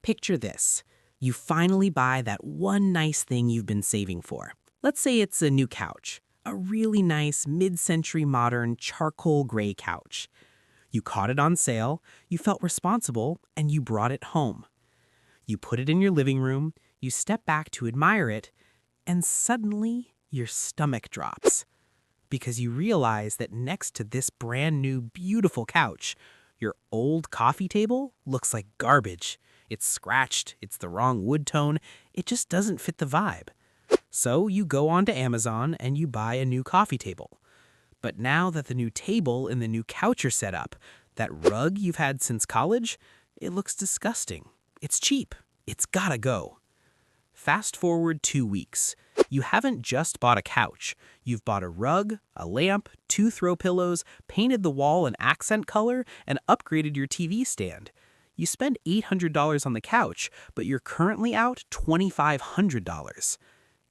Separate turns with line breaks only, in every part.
Picture this. You finally buy that one nice thing you've been saving for. Let's say it's a new couch, a really nice mid-century modern charcoal gray couch. You caught it on sale, you felt responsible, and you brought it home. You put it in your living room, you step back to admire it, and suddenly your stomach drops. Because you realize that next to this brand new beautiful couch, your old coffee table looks like garbage. It's scratched, it's the wrong wood tone, it just doesn't fit the vibe. So you go onto Amazon and you buy a new coffee table. But now that the new table and the new couch are set up, that rug you've had since college, it looks disgusting. It's cheap. It's gotta go. Fast forward 2 weeks. You haven't just bought a couch. You've bought a rug, a lamp, 2 throw pillows, painted the wall an accent color, and upgraded your TV stand. You spend $800 on the couch, but you're currently out $2,500.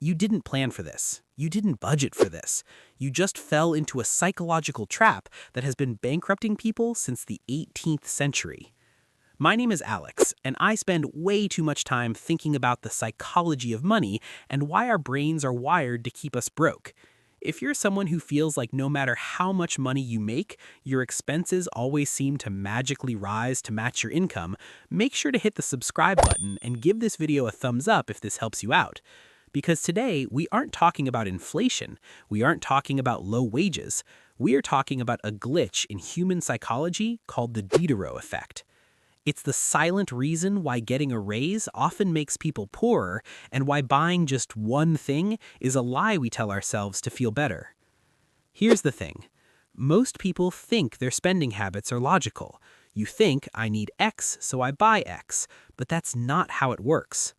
You didn't plan for this. You didn't budget for this. You just fell into a psychological trap that has been bankrupting people since the 18th century. My name is Alex, and I spend way too much time thinking about the psychology of money and why our brains are wired to keep us broke. If you're someone who feels like no matter how much money you make, your expenses always seem to magically rise to match your income, make sure to hit the subscribe button and give this video a thumbs up if this helps you out. Because today, we aren't talking about inflation, we aren't talking about low wages, we are talking about a glitch in human psychology called the Diderot Effect. It's the silent reason why getting a raise often makes people poorer and why buying just one thing is a lie we tell ourselves to feel better. Here's the thing. Most people think their spending habits are logical. You think, I need X, so I buy X, but that's not how it works.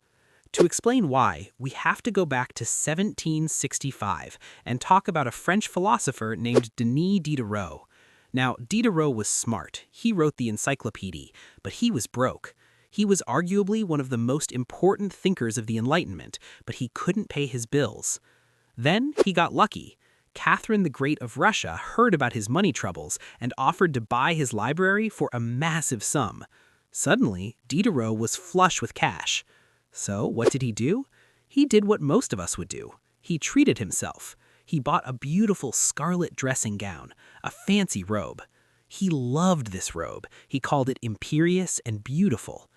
To explain why, we have to go back to 1765 and talk about a French philosopher named Denis Diderot. Now, Diderot was smart. He wrote the encyclopedia, but he was broke. He was arguably one of the most important thinkers of the Enlightenment, but he couldn't pay his bills. Then he got lucky. Catherine the Great of Russia heard about his money troubles and offered to buy his library for a massive sum. Suddenly, Diderot was flush with cash. So what did he do? He did what most of us would do. He treated himself. He bought a beautiful scarlet dressing gown, a fancy robe. He loved this robe. He called it imperious and beautiful.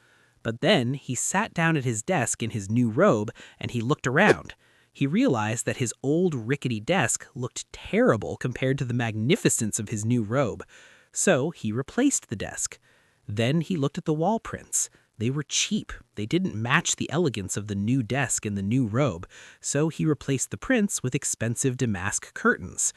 But then he sat down at his desk in his new robe and he looked around. He realized that his old rickety desk looked terrible compared to the magnificence of his new robe. So he replaced the desk. Then he looked at the wall prints. They were cheap. They didn't match the elegance of the new desk and the new robe, so he replaced the prints with expensive damask curtains.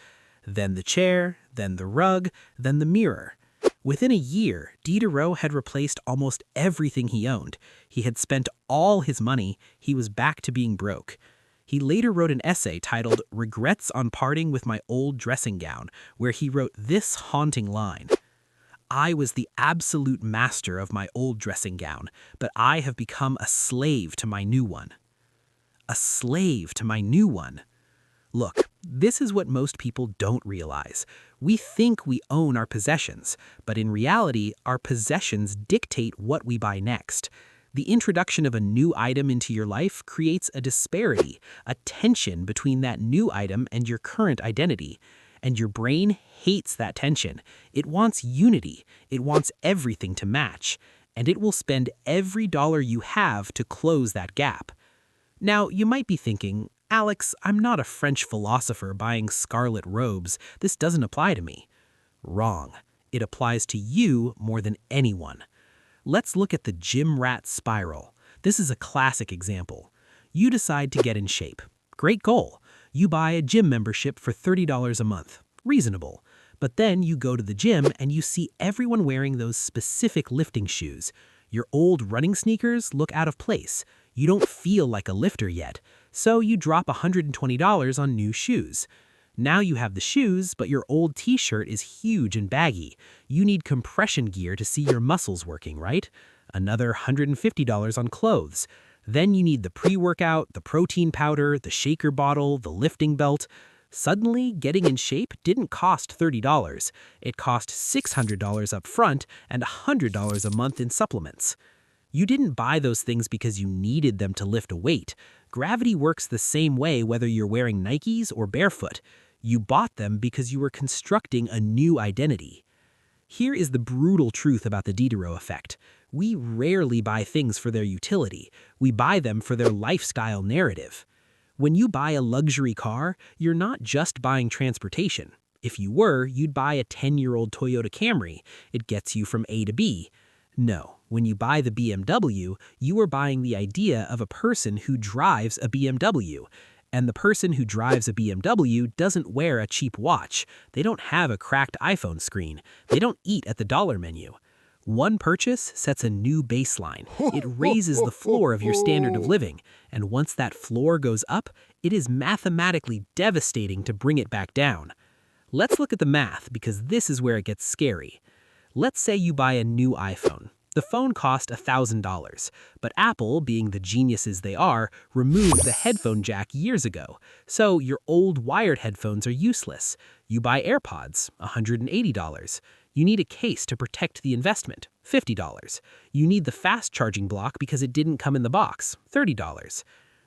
Then the chair, then the rug, then the mirror. Within a year, Diderot had replaced almost everything he owned. He had spent all his money. He was back to being broke. He later wrote an essay titled "Regrets on Parting with My Old Dressing Gown," where he wrote this haunting line. I was the absolute master of my old dressing gown, but I have become a slave to my new one. A slave to my new one. Look, this is what most people don't realize. We think we own our possessions, but in reality, our possessions dictate what we buy next. The introduction of a new item into your life creates a disparity, a tension between that new item and your current identity. And your brain hates that tension. It wants unity. It wants everything to match. And it will spend every dollar you have to close that gap. Now, you might be thinking, Alex, I'm not a French philosopher buying scarlet robes. This doesn't apply to me. Wrong. It applies to you more than anyone. Let's look at the gym rat spiral. This is a classic example. You decide to get in shape. Great goal. You buy a gym membership for $30 a month. Reasonable. But then you go to the gym and you see everyone wearing those specific lifting shoes. Your old running sneakers look out of place. You don't feel like a lifter yet. So you drop $120 on new shoes. Now you have the shoes, but your old t-shirt is huge and baggy. You need compression gear to see your muscles working, right? Another $150 on clothes. Then you need the pre-workout, the protein powder, the shaker bottle, the lifting belt. Suddenly, getting in shape didn't cost $30. It cost $600 up front and $100 a month in supplements. You didn't buy those things because you needed them to lift a weight. Gravity works the same way whether you're wearing Nikes or barefoot. You bought them because you were constructing a new identity. Here is the brutal truth about the Diderot effect. We rarely buy things for their utility. We buy them for their lifestyle narrative. When you buy a luxury car, you're not just buying transportation. If you were, you'd buy a 10-year-old Toyota Camry. It gets you from A to B. No, when you buy the BMW, you are buying the idea of a person who drives a BMW. And the person who drives a BMW doesn't wear a cheap watch. They don't have a cracked iPhone screen. They don't eat at the dollar menu. One purchase sets a new baseline. It raises the floor of your standard of living. And once that floor goes up, it is mathematically devastating to bring it back down. Let's look at the math because this is where it gets scary. Let's say you buy a new iPhone. The phone cost $1,000, but Apple, being the geniuses they are, removed the headphone jack years ago. So your old wired headphones are useless. You buy AirPods, $180. You need a case to protect the investment, $50. You need the fast charging block because it didn't come in the box, $30.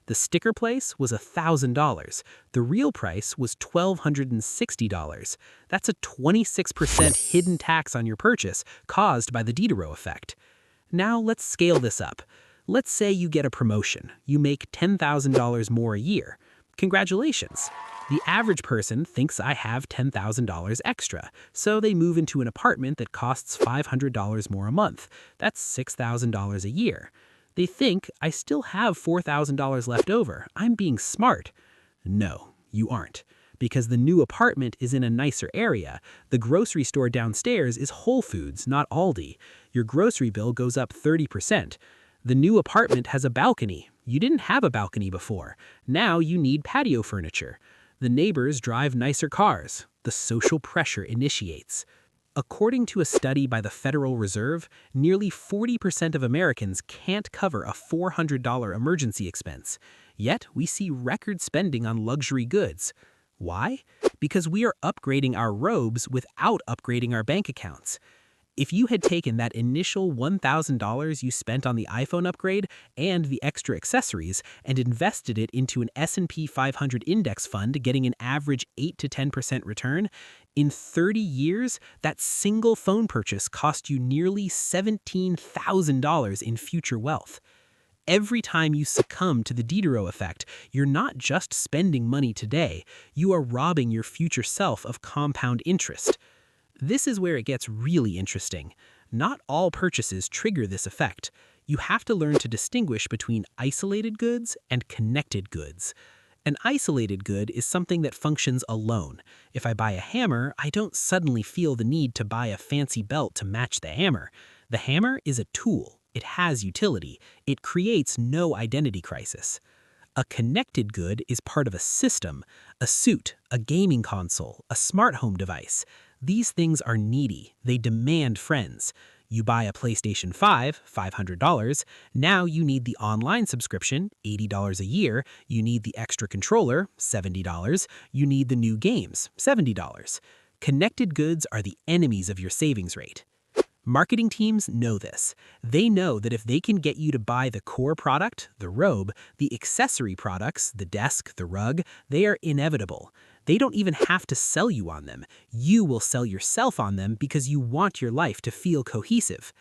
The sticker price was $1,000. The real price was $1,260. That's a 26% hidden tax on your purchase caused by the Diderot effect. Now let's scale this up. Let's say you get a promotion. You make $10,000 more a year. Congratulations. The average person thinks I have $10,000 extra, so they move into an apartment that costs $500 more a month. That's $6,000 a year. They think I still have $4,000 left over. I'm being smart. No, you aren't. Because the new apartment is in a nicer area. The grocery store downstairs is Whole Foods, not Aldi. Your grocery bill goes up 30%. The new apartment has a balcony. You didn't have a balcony before. Now you need patio furniture. The neighbors drive nicer cars. The social pressure initiates. According to a study by the Federal Reserve, nearly 40% of Americans can't cover a $400 emergency expense. Yet, we see record spending on luxury goods. Why? Because we are upgrading our robes without upgrading our bank accounts. If you had taken that initial $1,000 you spent on the iPhone upgrade and the extra accessories and invested it into an S&P 500 index fund getting an average 8 to 10% return, in 30 years, that single phone purchase cost you nearly $17,000 in future wealth. Every time you succumb to the Diderot effect, you're not just spending money today, you are robbing your future self of compound interest. This is where it gets really interesting. Not all purchases trigger this effect. You have to learn to distinguish between isolated goods and connected goods. An isolated good is something that functions alone. If I buy a hammer, I don't suddenly feel the need to buy a fancy belt to match the hammer. The hammer is a tool. It has utility. It creates no identity crisis. A connected good is part of a system, a suit, a gaming console, a smart home device. These things are needy. They demand friends. You buy a PlayStation 5, $500. Now you need the online subscription, $80 a year. You need the extra controller, $70. You need the new games, $70. Connected goods are the enemies of your savings rate. Marketing teams know this. They know that if they can get you to buy the core product, the robe, the accessory products, the desk, the rug, they are inevitable. They don't even have to sell you on them. You will sell yourself on them because you want your life to feel cohesive.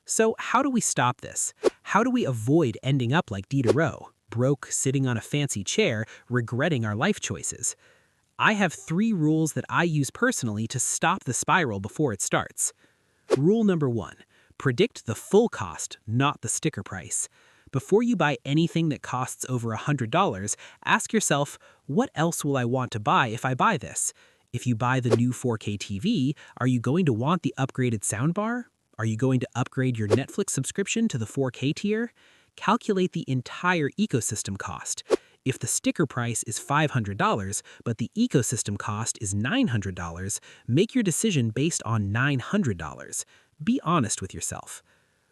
So how do we stop this? How do we avoid ending up like Diderot, broke, sitting on a fancy chair, regretting our life choices? I have 3 rules that I use personally to stop the spiral before it starts. Rule number 1, predict the full cost, not the sticker price. Before you buy anything that costs over $100, ask yourself, what else will I want to buy if I buy this? If you buy the new 4K TV, are you going to want the upgraded soundbar? Are you going to upgrade your Netflix subscription to the 4K tier? Calculate the entire ecosystem cost. If the sticker price is $500, but the ecosystem cost is $900, make your decision based on $900. Be honest with yourself.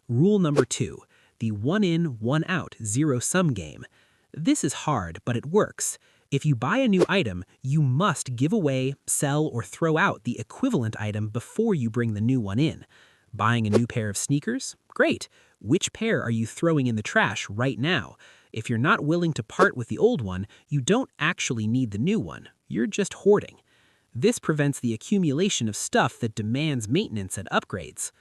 Rule number 2, the one in, one out, zero-sum game. This is hard, but it works. If you buy a new item, you must give away, sell, or throw out the equivalent item before you bring the new one in. Buying a new pair of sneakers? Great. Which pair are you throwing in the trash right now? If you're not willing to part with the old one, you don't actually need the new one. You're just hoarding. This prevents the accumulation of stuff that demands maintenance and upgrades.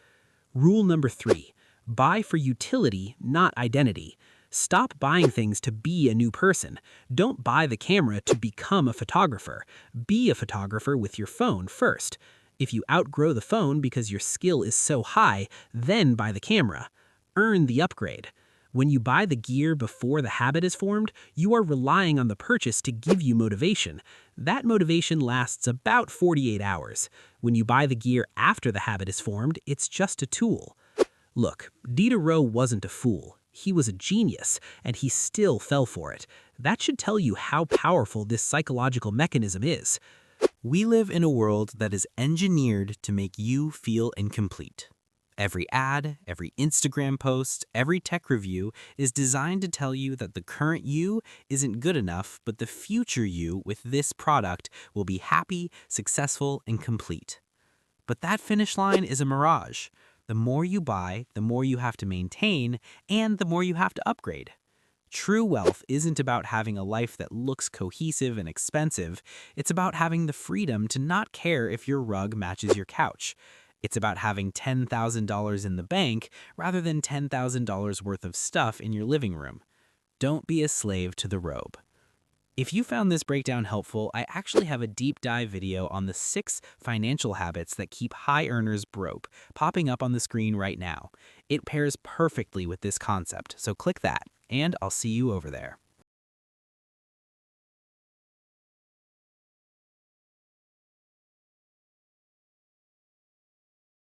Rule number 3. Buy for utility, not identity. Stop buying things to be a new person. Don't buy the camera to become a photographer. Be a photographer with your phone first. If you outgrow the phone because your skill is so high, then buy the camera. Earn the upgrade. When you buy the gear before the habit is formed, you are relying on the purchase to give you motivation. That motivation lasts about 48 hours. When you buy the gear after the habit is formed, it's just a tool. Look, Diderot wasn't a fool. He was a genius, and he still fell for it. That should tell you how powerful this psychological mechanism is.
We live in a world that is engineered to make you feel incomplete. Every ad, every Instagram post, every tech review is designed to tell you that the current you isn't good enough, but the future you with this product will be happy, successful, and complete. But that finish line is a mirage. The more you buy, the more you have to maintain, and the more you have to upgrade. True wealth isn't about having a life that looks cohesive and expensive. It's about having the freedom to not care if your rug matches your couch. It's about having $10,000 in the bank rather than $10,000 worth of stuff in your living room. Don't be a slave to the robe. If you found this breakdown helpful, I actually have a deep dive video on the 6 financial habits that keep high earners broke, popping up on the screen right now. It pairs perfectly with this concept, so click that, and I'll see you over there.